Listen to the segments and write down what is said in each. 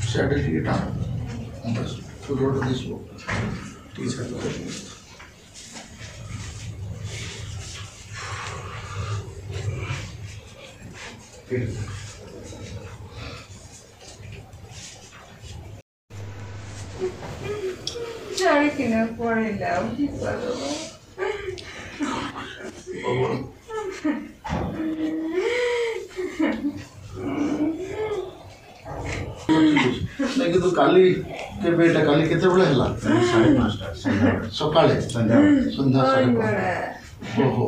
Saturday time. To go to this book. Teacher. Sorry, que não foi não. लेकिन तो काली के बेटा काली कितने बड़े हला 5:30 सकाळे संध्या 5:30 ओहो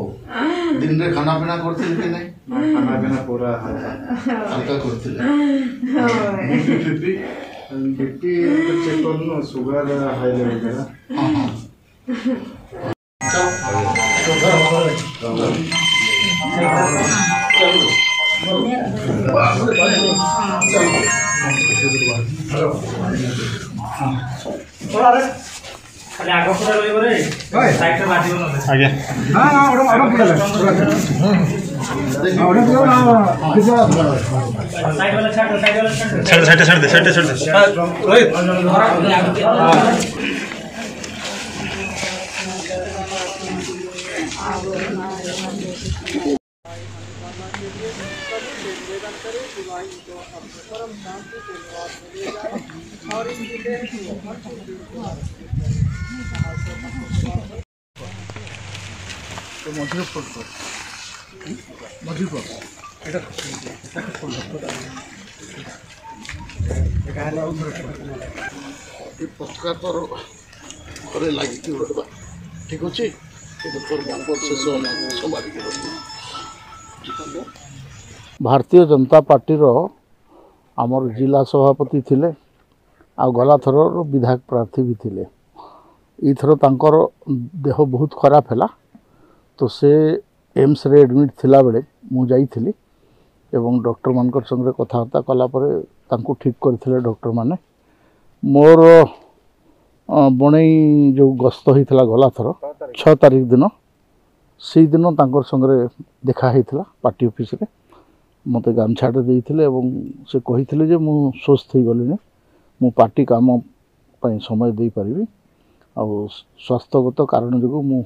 दिन रे खाना पीना करते कि नहीं खाना पीना पूरा हल्का करते बीपी तो चेक करनो शुगर हाई लेवल का हां हां खाली आगो पुरा रही बरे साइड से बाटी बनो आगे हां हां ओडम पुरा ओडम दियो ना किसा साइड वाला छाड़ छड़ दे रोहित तो मधुर पत्रकार पर लगे ठीक अच्छे भारतीय जनता पार्टी आमर जिला सभापति थिले आ गला थर विधायक प्रार्थी भी थिले इथर तांकर देह बहुत खराब है तो से एम्स रे एडमिट थिला बेले मु जाइथिली एवं डॉक्टर मानकर संगे कथबार्ता कलापर तांको ठीक करथिले डॉक्टर माने मोर बणई जो गस्त होता गला थर 6 तारीख दिन से दिन तांकर संगे देखा होता पार्टी ऑफिस रे मत गामछाटे देइथिले एवं से कहिथिले जे मु स्वस्थ हो गलिनी मु पार्टी काम पई समय दे परिबी आ स्वास्थ्यगत कारण जो मु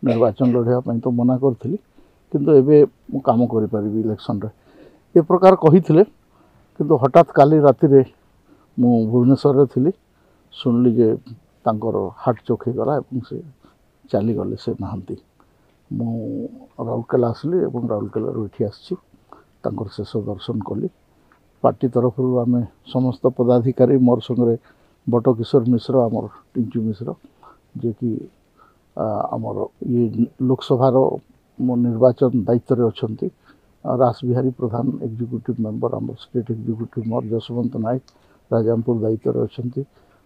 निर्वाचन लड़ाई तो मना करी किंतु एबे मु काम करि परिबी इलेक्शन रे ए प्रकार कहिथिले किंतु हठात काली राति रे मु भुवनेश्वर रे थिली सुनली जे तांकर हार्ट चोक हो गला एवं से चली गले से नहांती मु राउरकेला आसली एवं राउरकेला उठी आसी तांकर शेष दर्शन कली पार्टी तरफ आम समस्त पदाधिकारी मोर संगे बटकिशोर मिश्र आमर टिंचू मिश्र जे कि आमर ये लोकसभार निर्वाचन दायित्व रे अछंती रास बिहारी प्रधान एग्जीक्यूटिव मेंबर आम स्टेट एग्जीक्यूटिव मोर जसवंत नायक राजामपुर दायित्व रे अछंती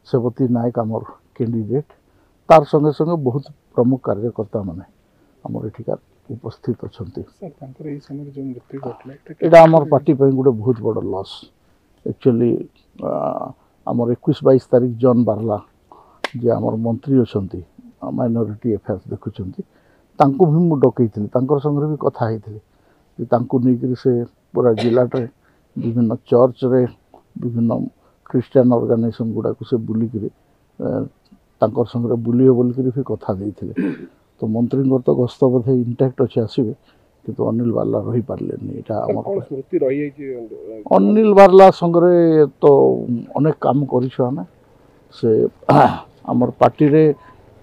सेवती नायक आमर कैंडिडेट तार संगे संगे बहुत प्रमुख कार्यकर्ता माने आमर एठिकार उपस्थित अछंती एटा आमर पार्टी पे गोटे बहुत बड़ लॉस एक्चुअली आमर 21-22 तारीख जॉन बारला जे आमर मंत्री अछंती माइनॉरिटी अफेयर्स देखुचंती तांको भी मु डकैथिली तांकर संगे भी कथा हेथिली जे तांको नेकरी से पूरा जिला रे विभिन्न चर्च रे विभिन्न क्रिश्चियन ऑर्गेनाइजेशन गुडा को से बुली करी तांकर संगे बुलियो बोल करी भी कथा देथिले तो मंत्री तो गस्त बोधे इंटैक्ट अच्छे आसबे किंतु अनिल बारला रही पारलेनी एटा स्मृति रही अनिल बारला संगे तो अनेक काम करिछु आमे से आमर पार्टी रे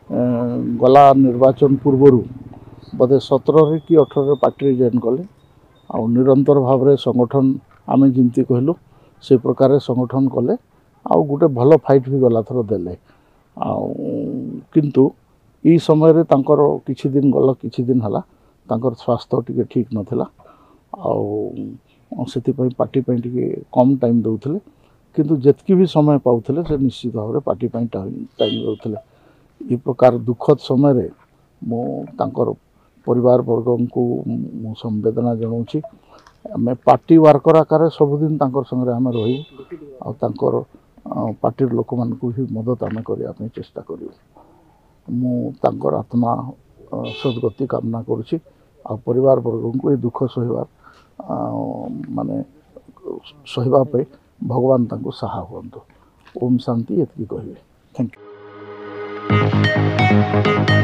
गला निर्वाचन पूर्वर बोधे 17 कि 18 पार्टी जॉइन कले आ निरंतर भाव में संगठन आम जमी कहलु से प्रकार संगठन कले आ गोटे भल फाइट भी गला थर देले किंतु ई समय रे तांकर किछि दिन गल किछि दिन हला तांकर स्वास्थ्य टिके ठीक नथिला आ सेति पई पार्टी पई टिके कम टाइम दउथले किंतु जेतकी भी समय पाउथले से निश्चित भाव में पार्टी पई टाइम दउथले ई प्रकार दुखद समय रे मो तांकर परिवार वर्ग को मु संवेदना जनाऊँगी आम पार्टी वर्कर आकार सबुदिन तांकर संगे आम रही आंकर पार्टी लोक मान भी मदद आम करने चेष्टा करूँ मु तांकर आत्मा सद्गति कामना करुँची आ परिवार वर्ग को ये दुख सहबार माने ସହିବା ପାଇଁ ଭଗବାନ ତାଙ୍କୁ ସାହା ହୁଅନ୍ତୁ। ଓମ୍ ଶାନ୍ତି ଏତିକି କହିବେ। Thank you.